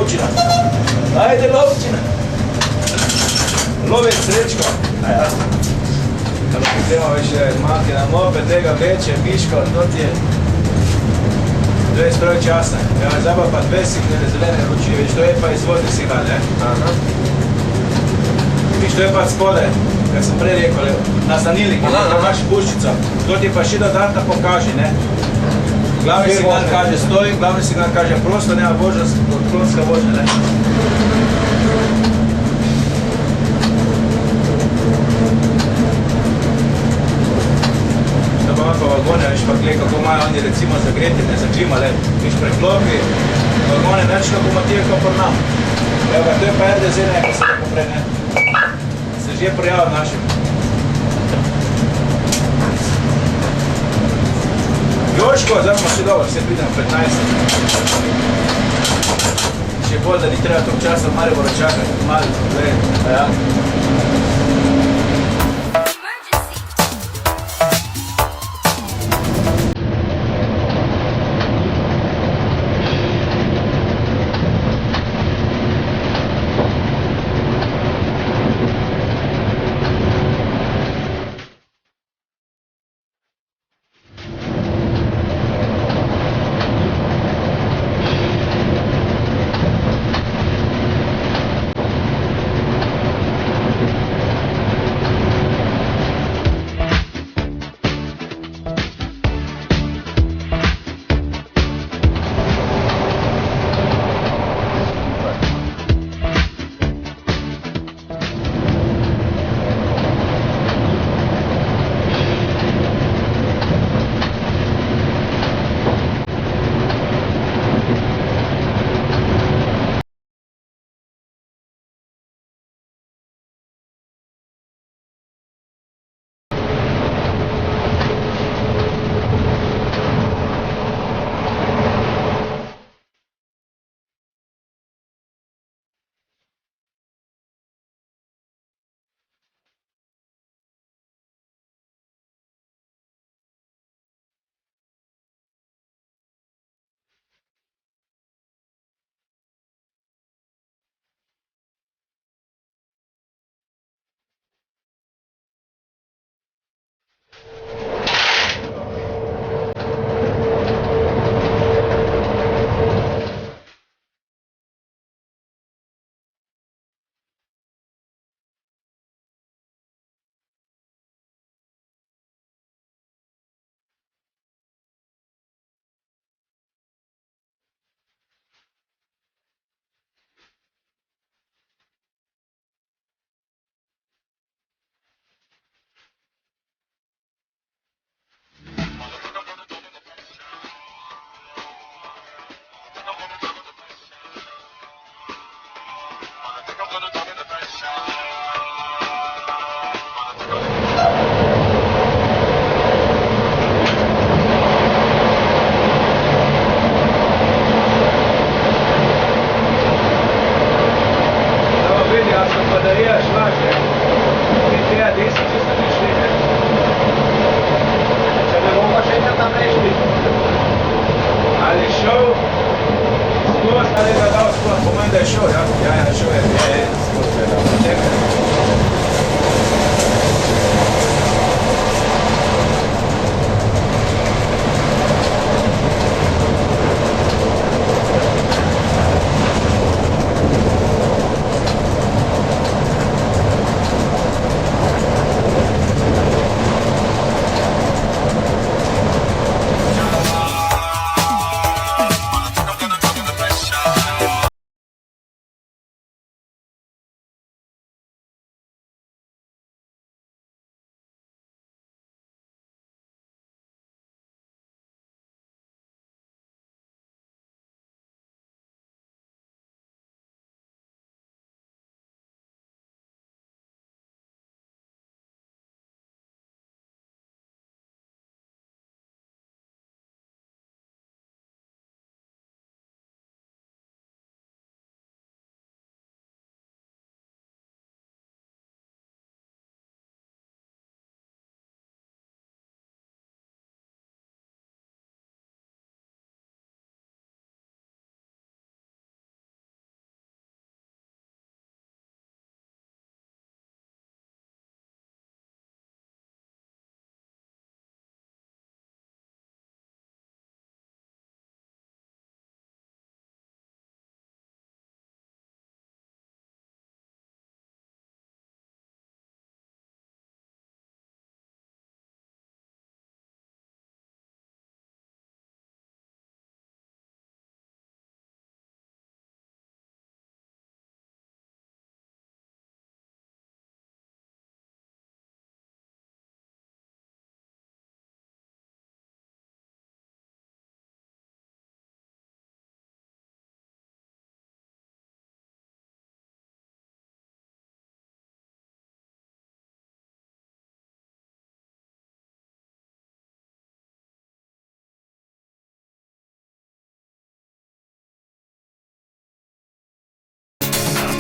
lovčina. Ajde, lovčina. Lovec Srečko. Kada gremo više mati na moped, tega vleče, Miško, to ti je 21 časa. Ja, zdaj pa 2 signale zelene luči, viš, to je pa izvodni signal, ne? Aha. Viš, to je pa spodaj, kar sem prej rekel, na zanilnik, da imaš puščico. To ti pa še dodatno pokaži, ne? Glavni signal kaže stoj, glavni signal kaže prosto, nema vožnja, odklonska vožnja, ne? Pa vagone, viš pa gled, kako imajo oni recimo zagreti, ne za klima, le, viš preklopi, vagone neč kako matijo kot por nam. Evo ga, to je pa RDZ nekaj se tako prej, ne. Se že prijavil našim. Joško, zdaj smo še dobro, vse pridemo 15. Še bolj, da ni treba tog časa Maribora čakati, malo, gled, ja.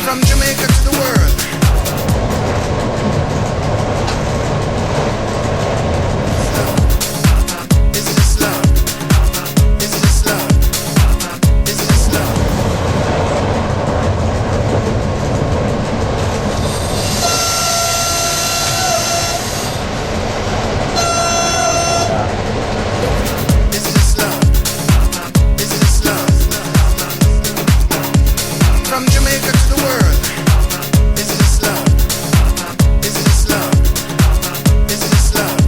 From Jamaica to the world. It's just love. It's just love. It's just love. It's just love. It's just love. From Jamaica to the world. It's just love. It's just love. It's just love.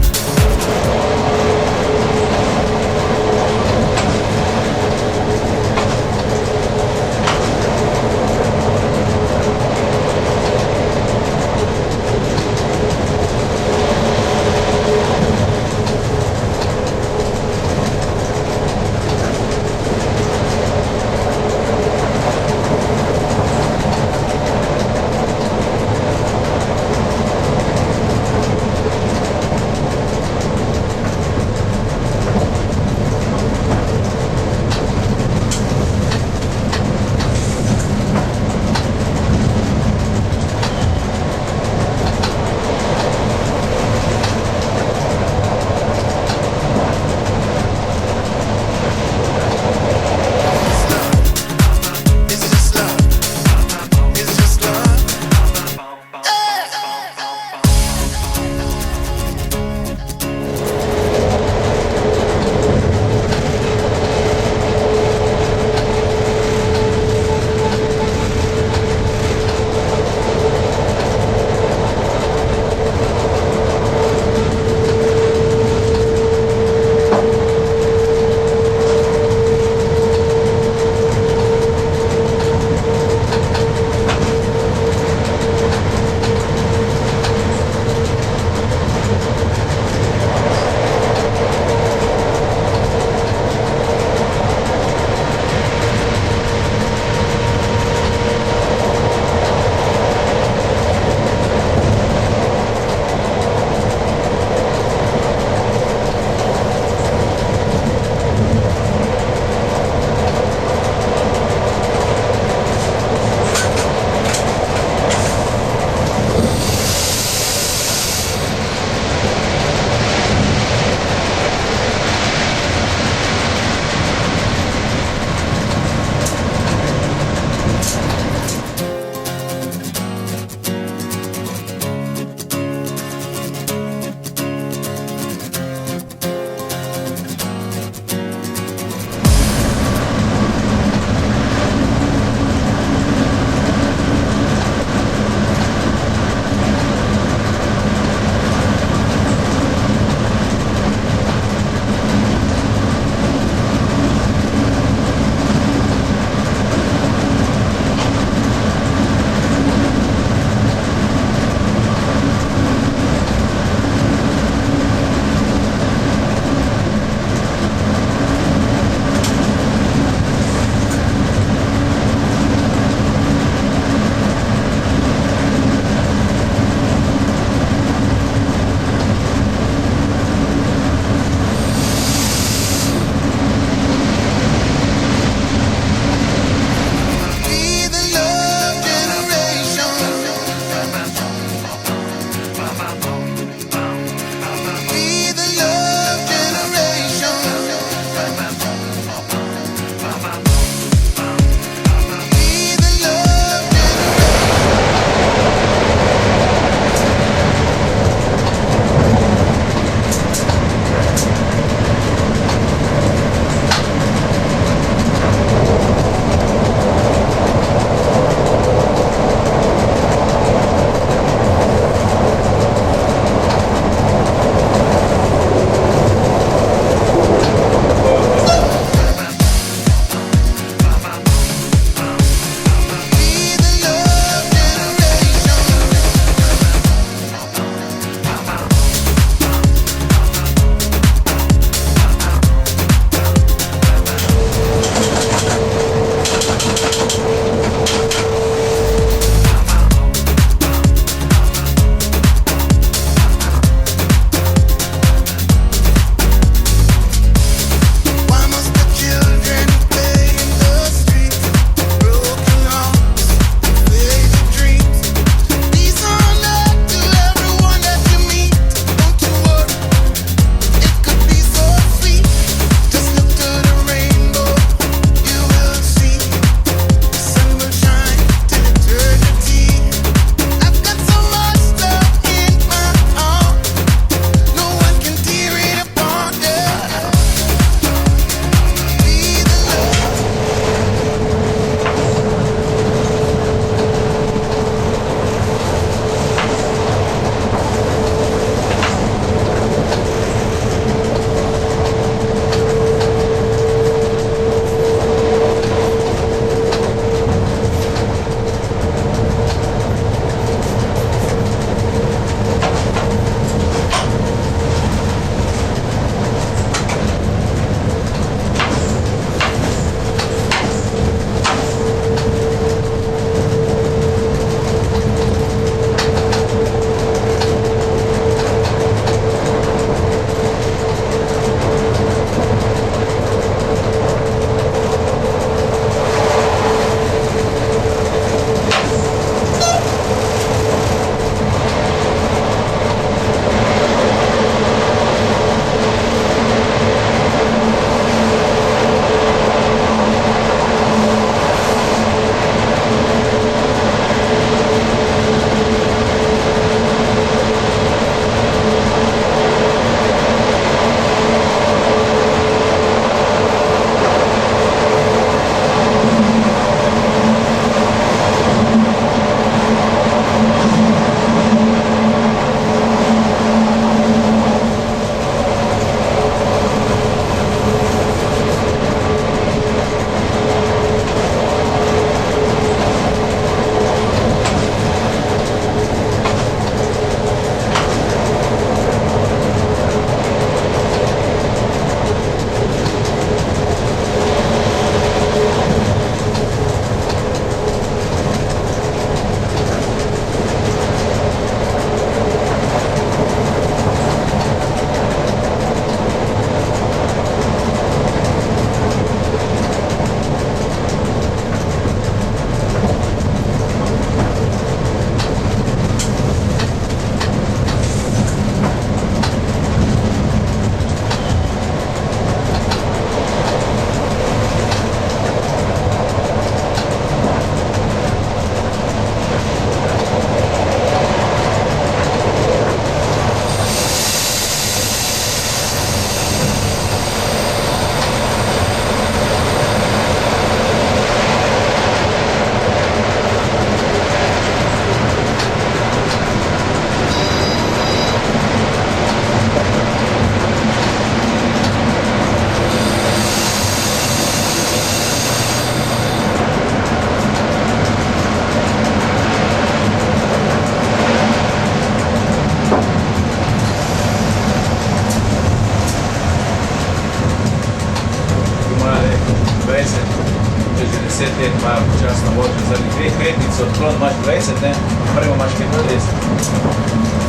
vožnja. Zaradi dveh letnic odklon imaš 20, ne? Prvo imaš 35.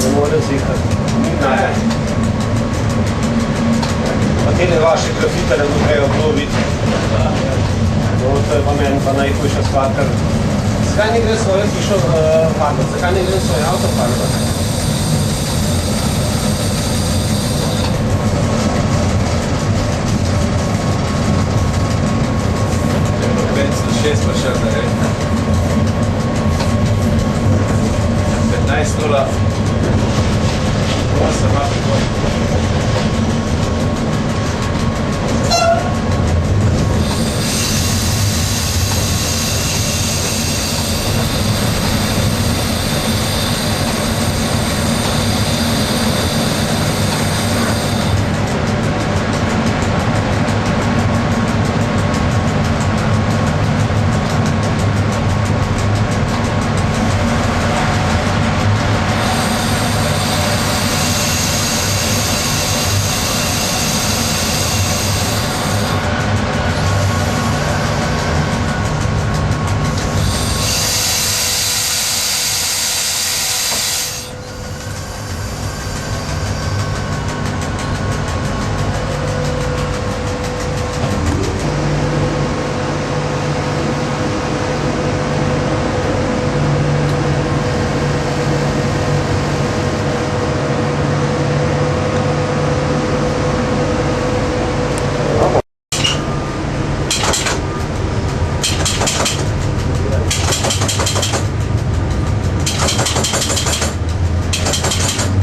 Ne more zihati. Ne. Pa tele vaše grafitare mu grejo obnoviti. No, to je pa meni pa najhujša stvar, ker zakaj ne gre svojo hišo farbati? Zakaj ne gre svoj avto farbati? 506 pa še narediti. 15:0. Pa sem malo prikoj.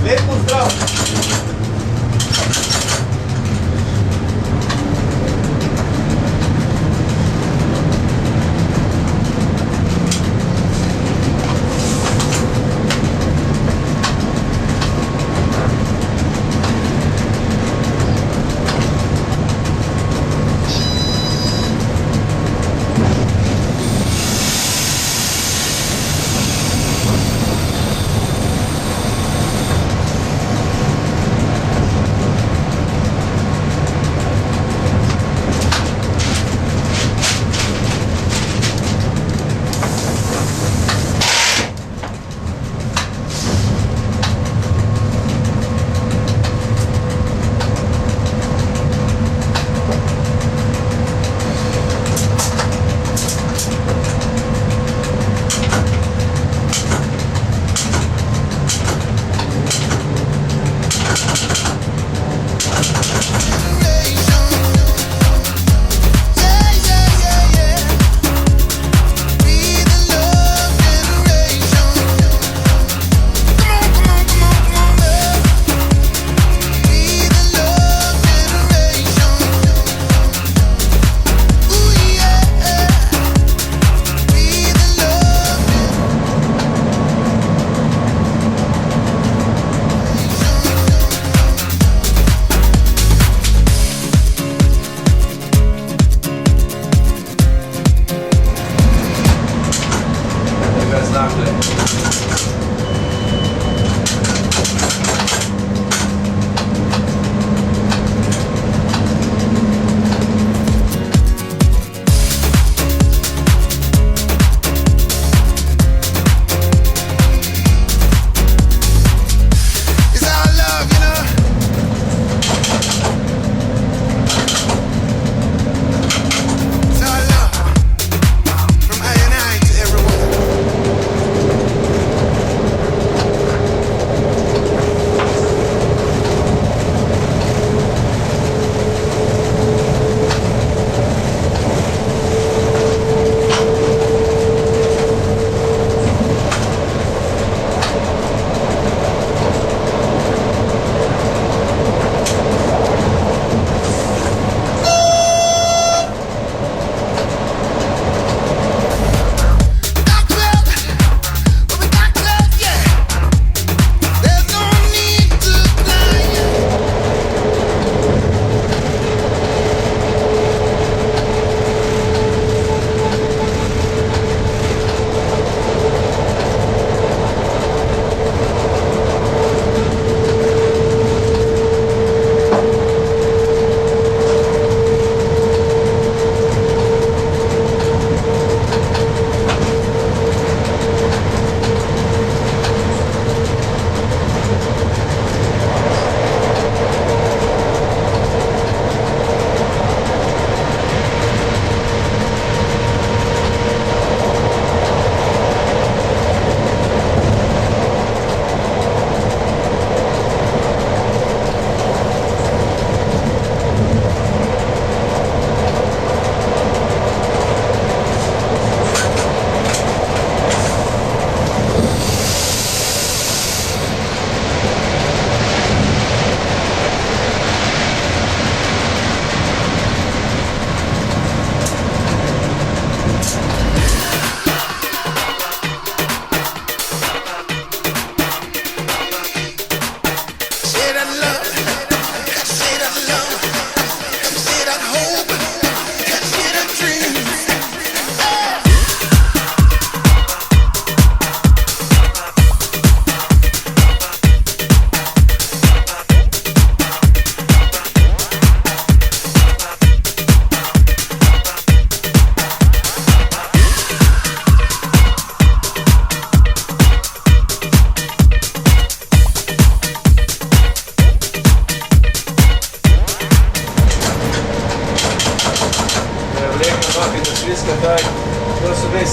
Lep pozdrav!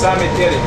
sami tiri.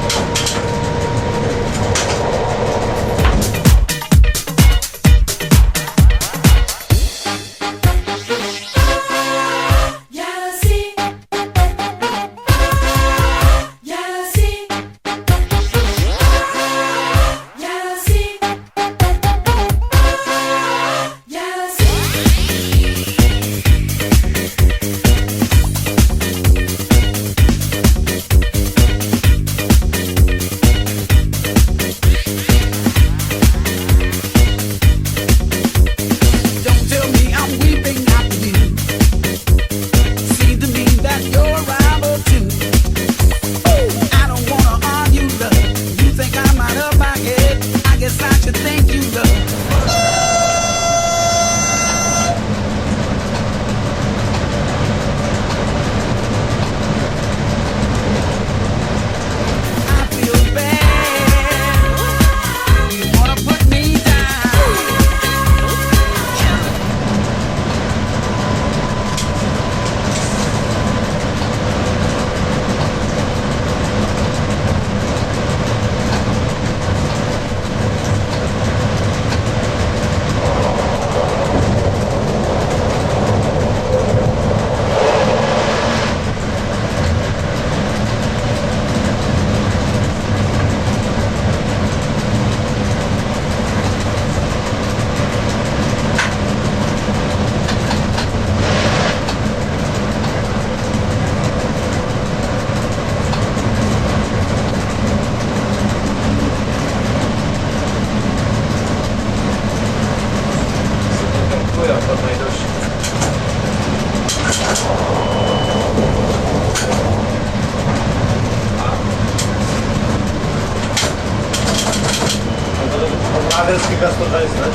Radelskega 120, ne?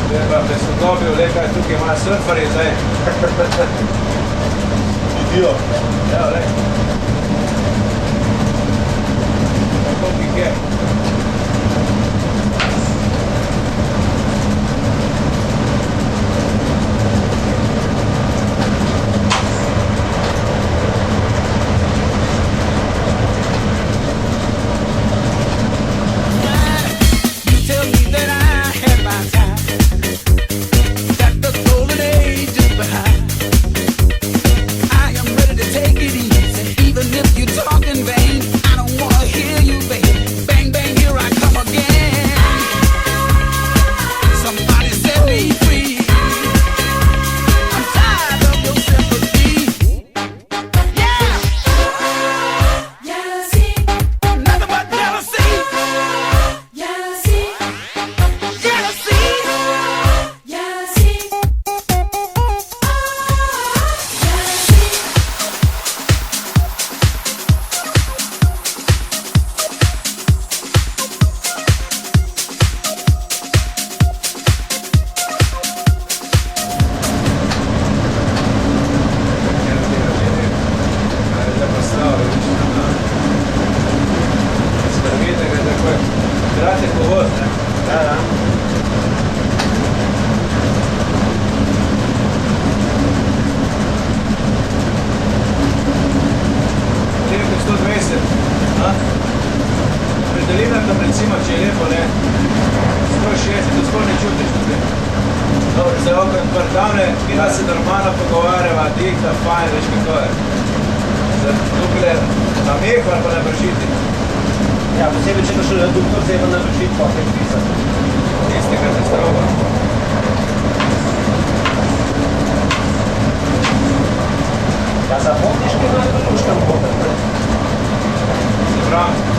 Treba presodobil, le kaj tukaj ima surferi zdaj. Vidijo. Ja, le. Kako ki je? Recimo, če je lepo, ne, 160, to skoro ne čutiš tukaj. Dobro, zdaj okrat vrtavne, mi da se normalno pogovarjava, dihta, fajn, veš kako je. Zdaj tukaj na mehu ali pa na vršiti. Ja, posebej, če to še reduktor zeba na vršiti, pa kaj pisati. Tistega se stroba. Ja, za potniške imaš pa luškam potem, ne? Se pravi,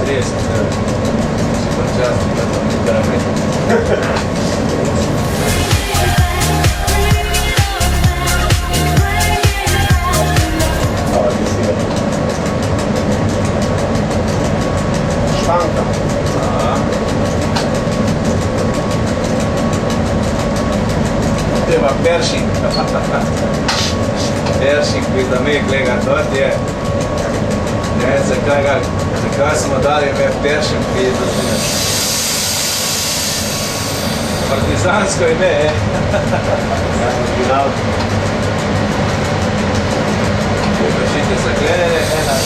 30. Super čast, da ne. Hvala ti si. Štanka. Treba peršing. Peršing, ki da mi klega, to je. Ne, zakaj smo dali me peršing, ki je dožine. Partizansko ime, Original. Površite zaklenene, ena.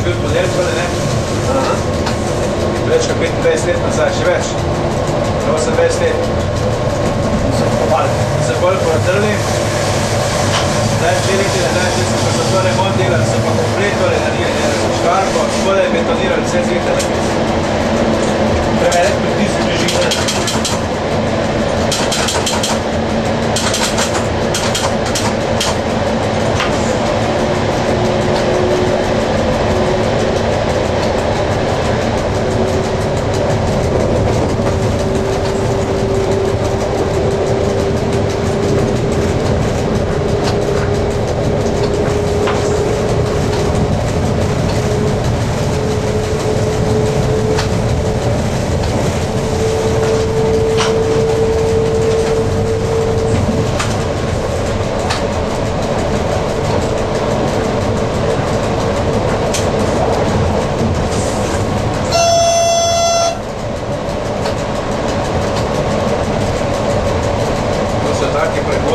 bil model tole, ne? Aha. Več kot 25 let nazaj, še več. 28 let. So popali. Se bolj potrli. Zdaj 2 leti nazaj, če so pa za to remont delali, so pa komplet tole naredili, ne? Škarpo, spodaj betonirali, vse zvihtali. Prevelik pritisk bližine.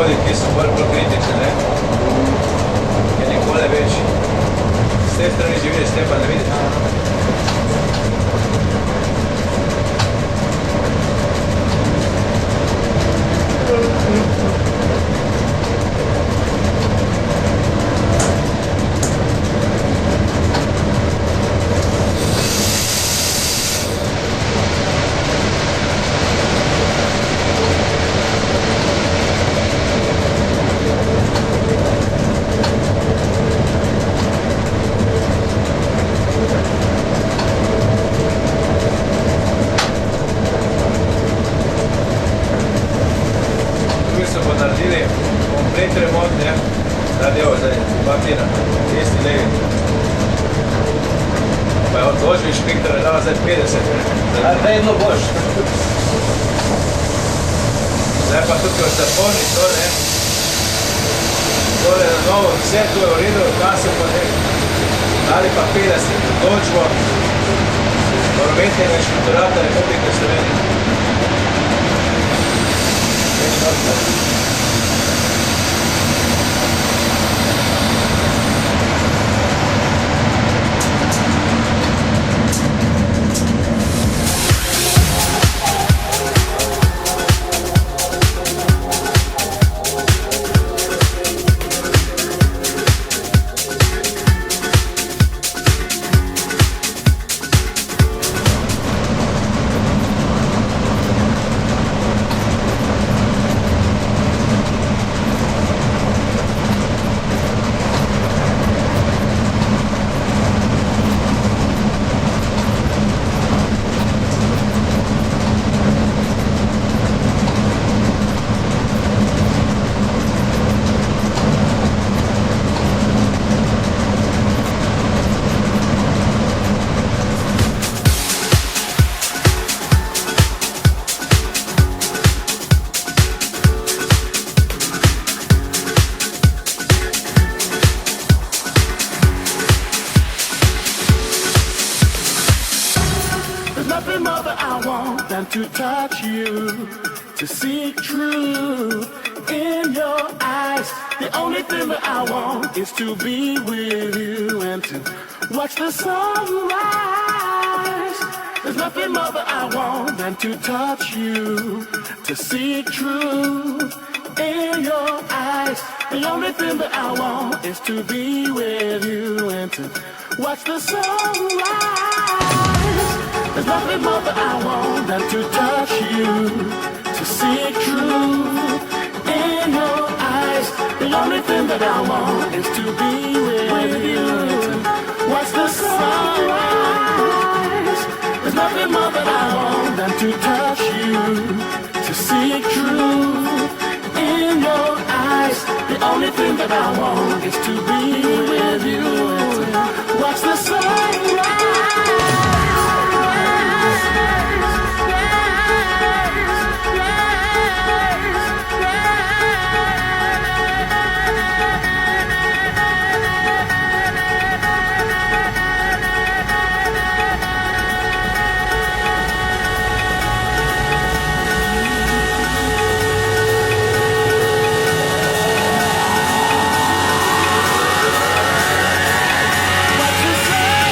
Ki so bolj kritični, ne? Je nikoli več. S te strani živi, s te pa ne vidiš. Naredili komplet remont, ne? Ta del, zdaj, 2 tira, tisti levi. Pa je odložil inšpektor, je dala zdaj 50, ne? Vedno boš. Zdaj pa tukaj zapolni to, ne? Tole na novo, vse tu je v redu, tam se pa ne. Dali pa 50, odločbo Prometnega inšpektorata Republike Slovenije. Več noč. Nothing more that I want than to touch you, to see truth in your eyes. The only thing that I want is to be with you and to watch the sunrise. There's nothing more that I want than to touch you, to see truth in your eyes. The only thing that I want is to be with you and to watch the sunrise. There's nothing more that I want than to touch you, to see truth in your eyes. The only thing that I want is to be with you, watch the sunrise. There's nothing more that I want than to touch you, to see truth in your eyes. The only thing that I want is to be with you, watch the sunrise. What you say?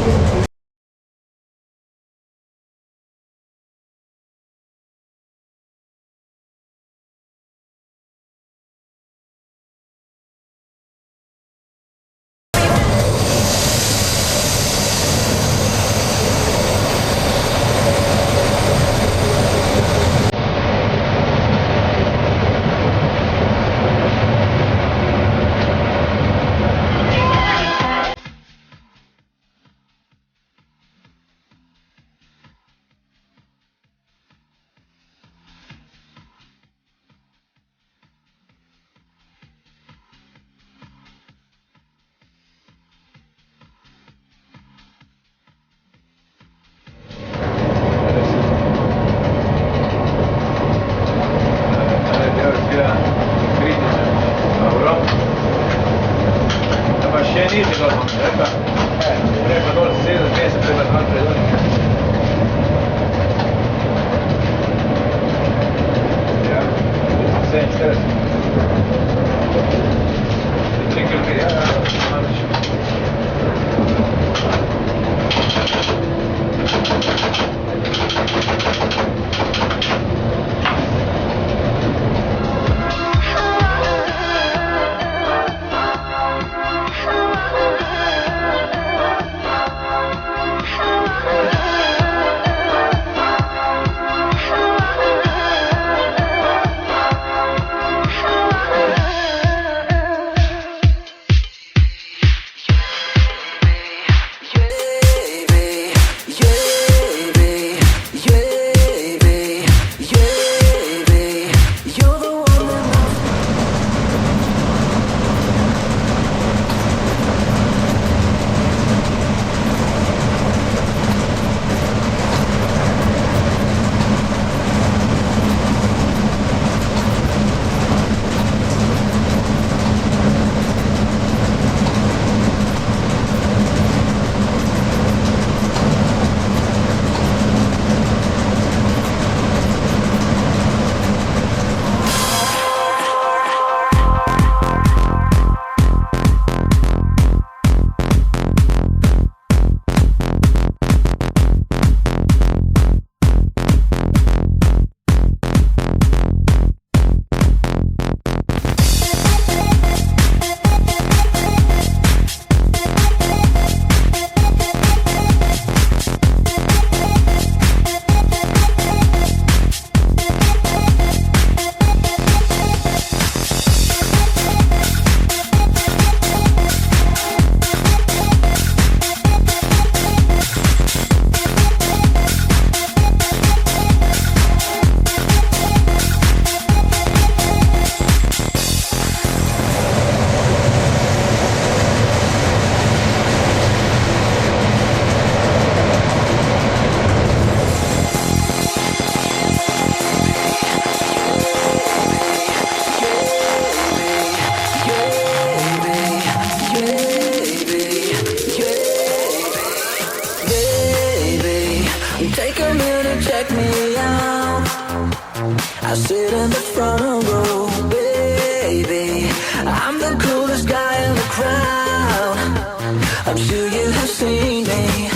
Ali je bio zbira kritičan. Dobro. Da pa še niti dol, rekla. Treba dol 7 mjesec, treba tam predoliti. Ja, 7:40. 3 km, ja, malo više. Take a minute, check me out. I sit in the front row, baby. I'm the coolest guy in the crowd. I'm sure you have seen me.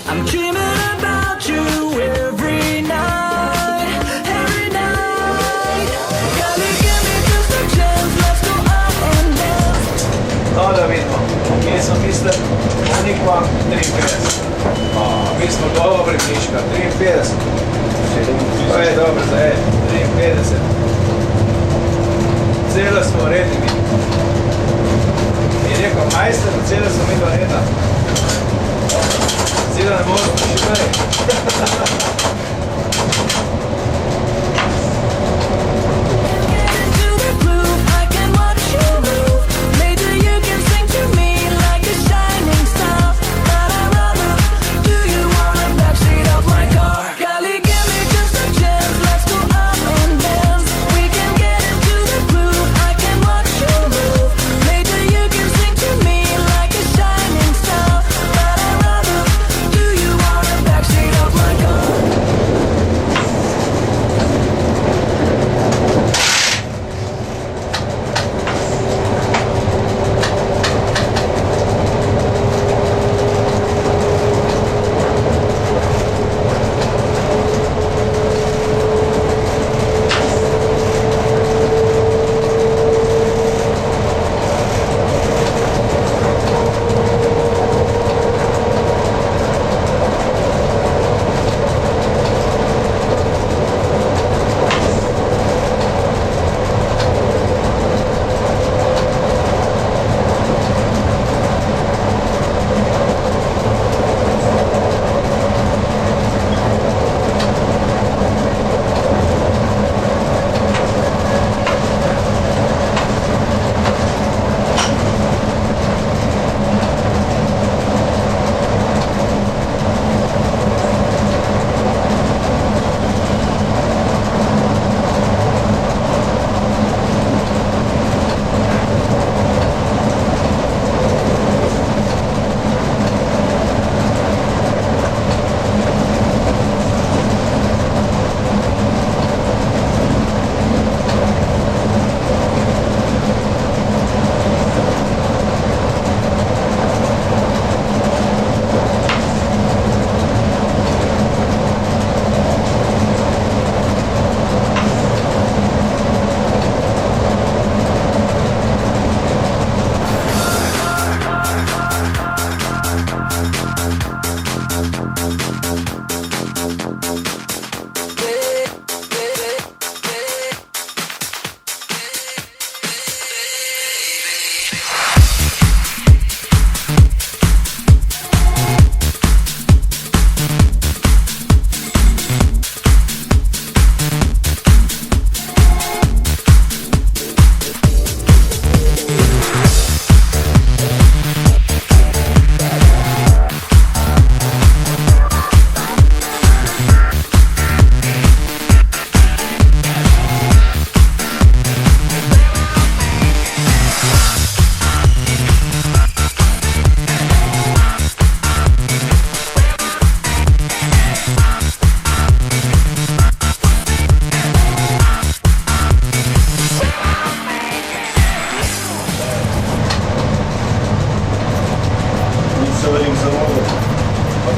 I'm dreaming about you every night, every night. Gotta give me just a chance, let's go up and down. No da vidimo, kje smo misle, Monikva 53. Mi smo dobro Niška, 53. To je dobro za 53. Celo smo redni mi. Je rekel majster, celo smo mi dva reda. Celo ne možemo še kaj. You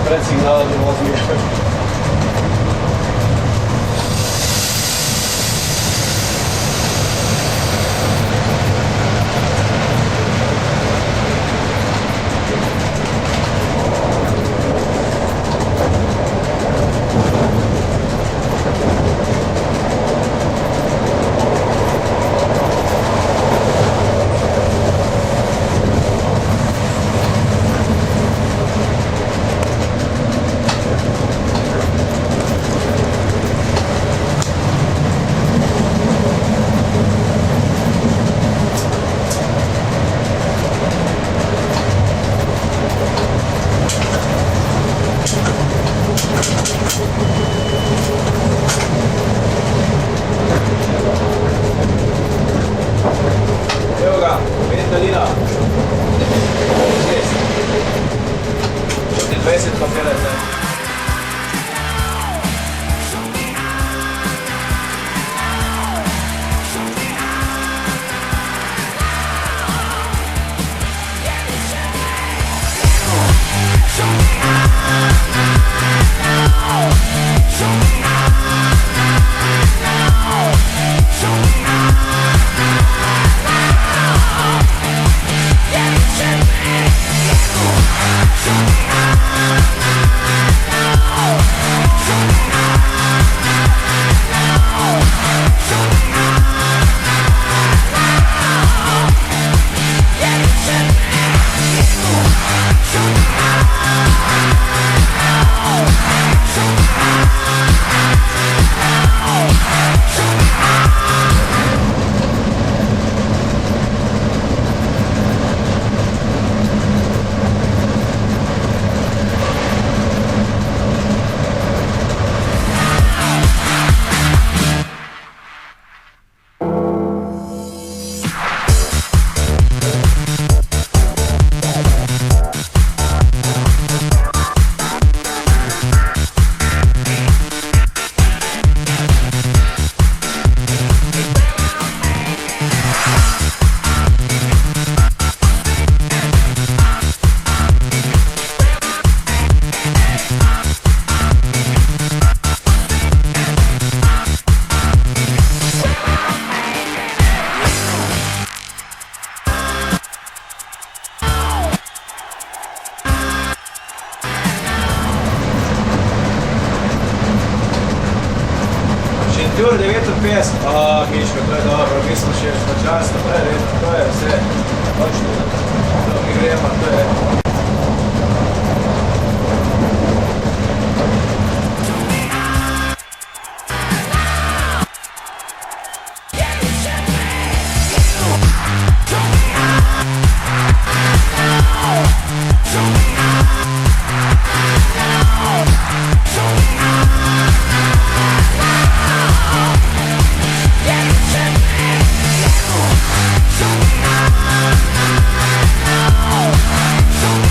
predsignala, da vozim. Evo ga, ventalina. 20 papira zdaj. Šentjur 59, Miško, to je dobro, mi smo še časno, to je vse, točno, to mi gremo, to je. Show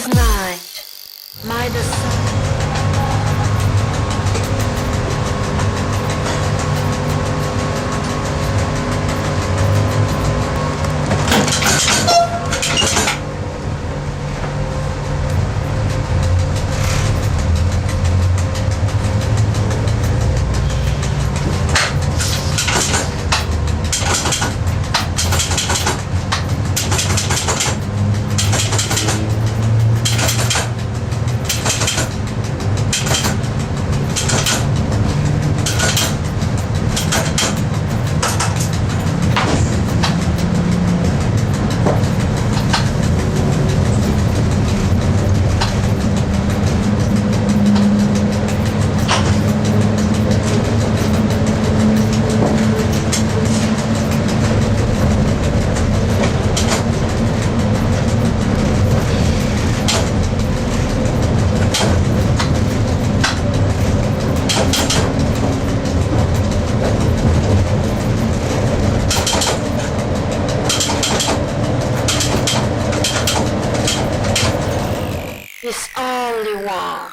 This night, my desire. It's only one.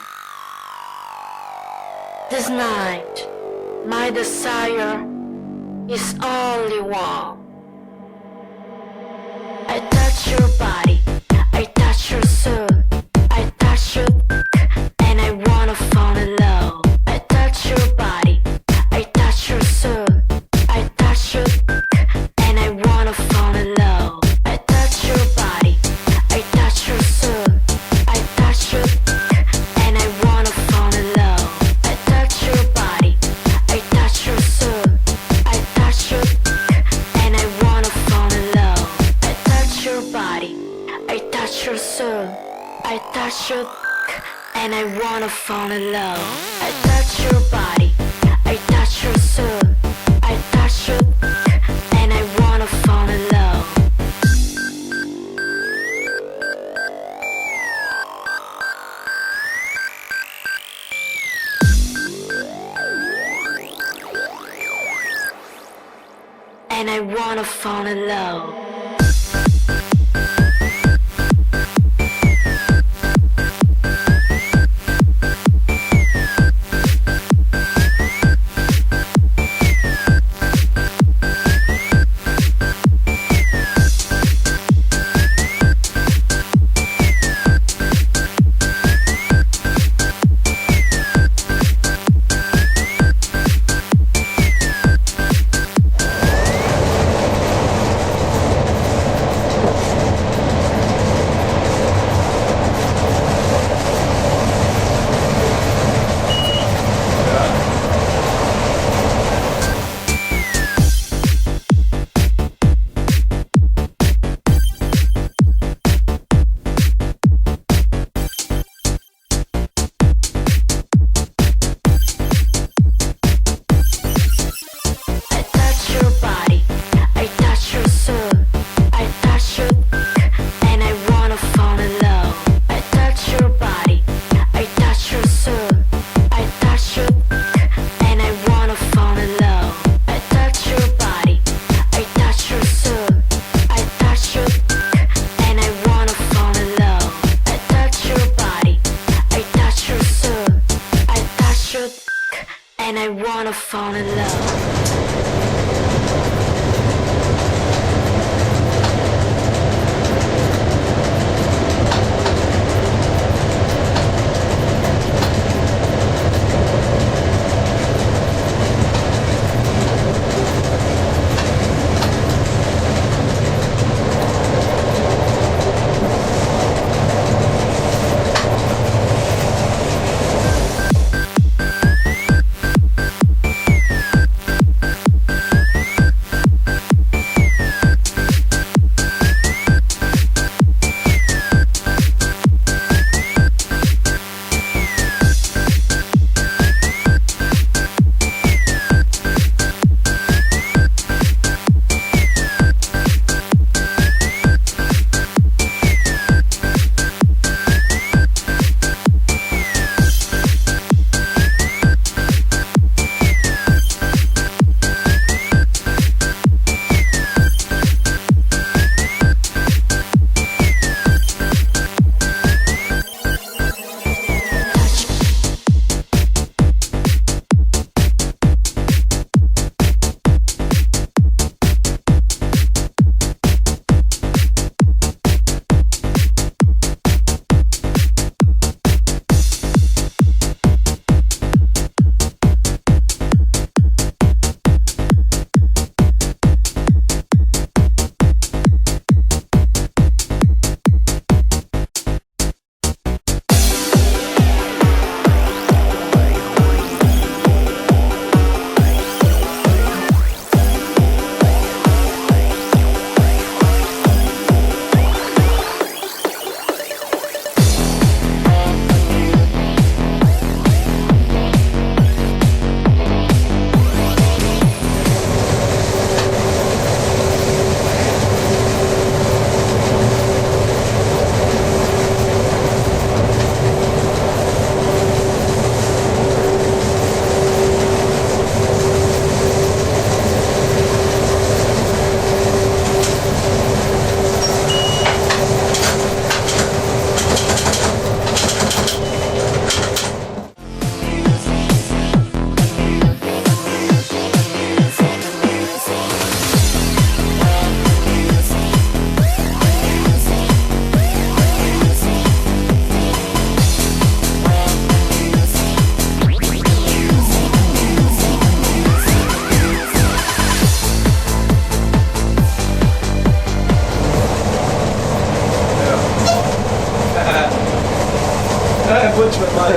This night, my desire is only one. I touch your body, I touch your soul, I touch your and I wanna fall in love. I touch your body, I touch your soul, I touch your and I wanna fall in love. I touch your body, I touch your soul, I touch your and I wanna fall in love. I touch your body, I touch your soul, I touch your and I wanna fall in love. I touch your body, I touch your soul, I touch your and I wanna fall in love. I touch your body, I touch your soul, I touch your and I wanna fall in love. And I wanna fall in love. I touch your body, I touch your soul, I touch your and I wanna fall in love. I touch your body, I touch your soul, I touch your and I wanna fall in love. I touch your body, I touch your soul, I touch your and I wanna fall in love. I touch your body, I touch your soul, I touch your and I wanna fall in love. Bučman mali.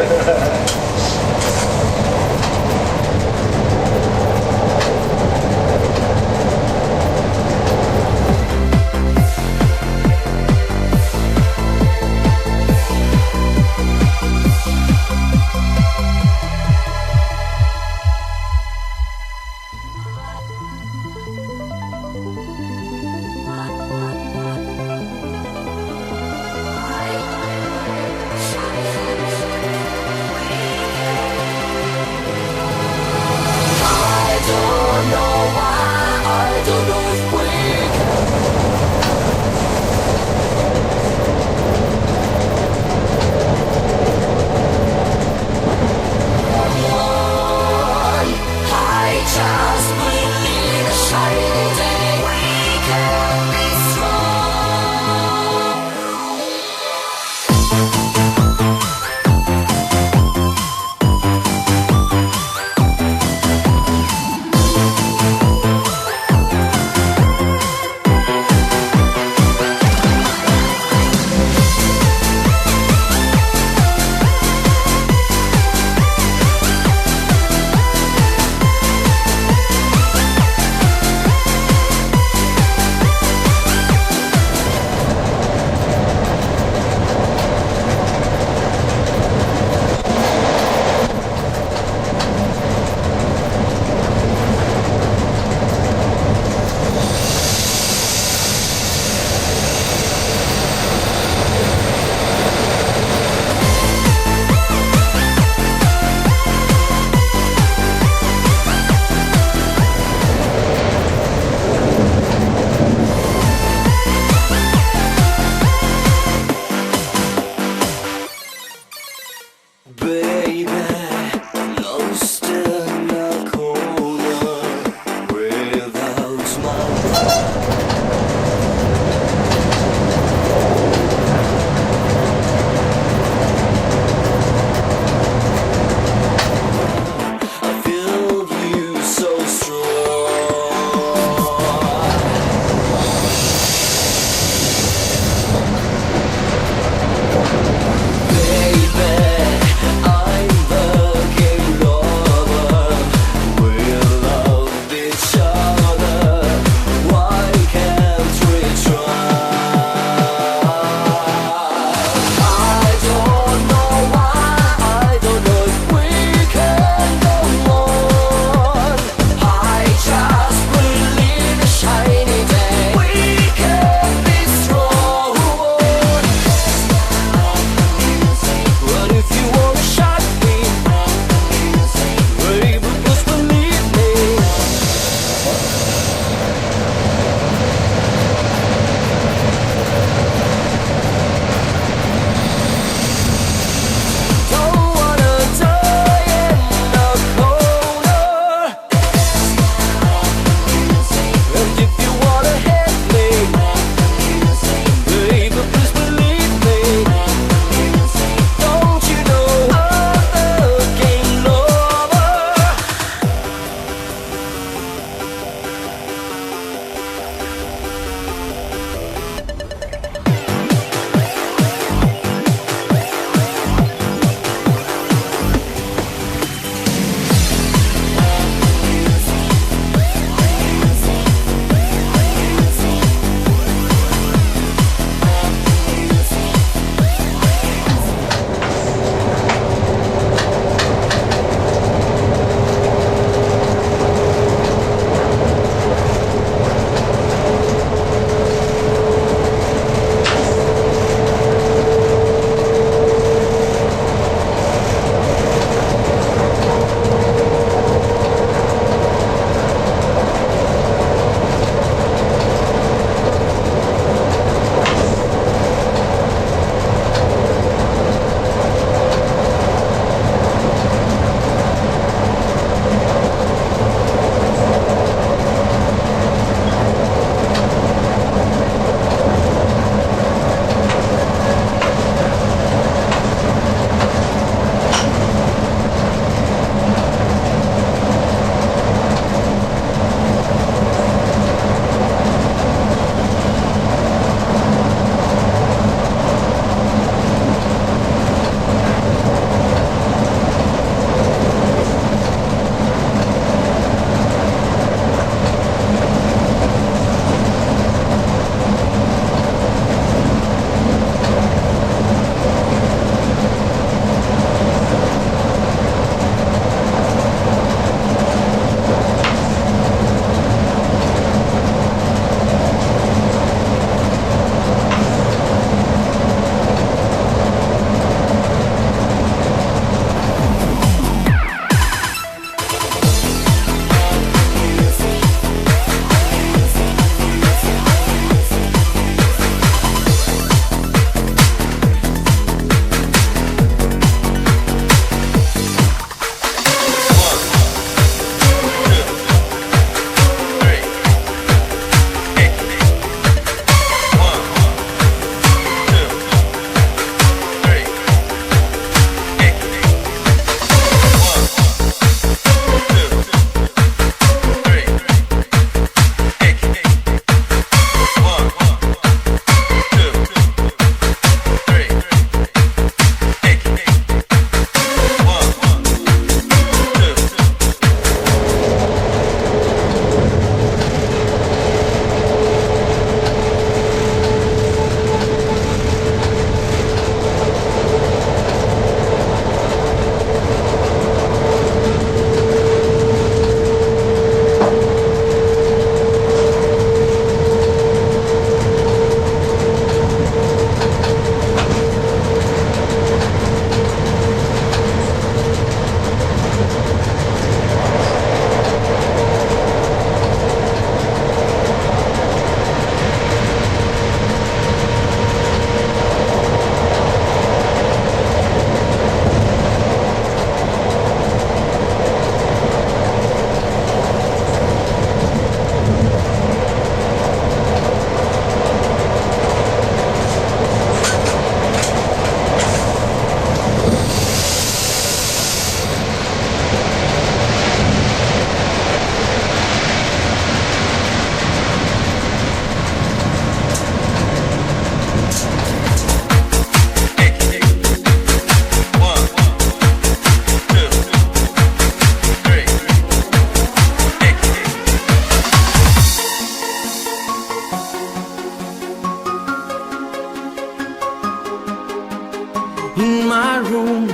in my room,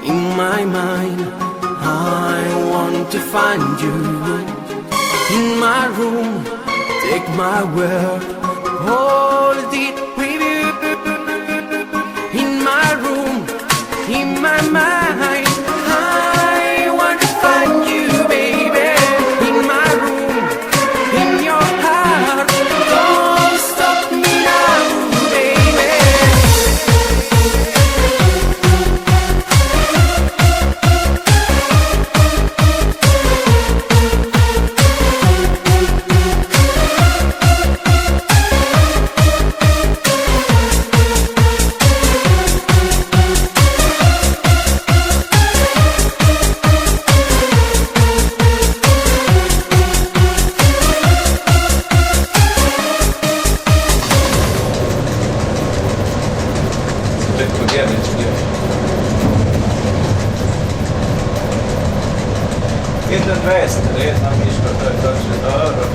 in my mind. I want to find you in my room. Take my word, hold it with you. In my room, in my mind. I want to find you, baby. In my room, in your heart. Don't stop me now, baby. Lekko wiemy, czy nie. Jeden west, jedna mieszka, to jest dobrze, dobra.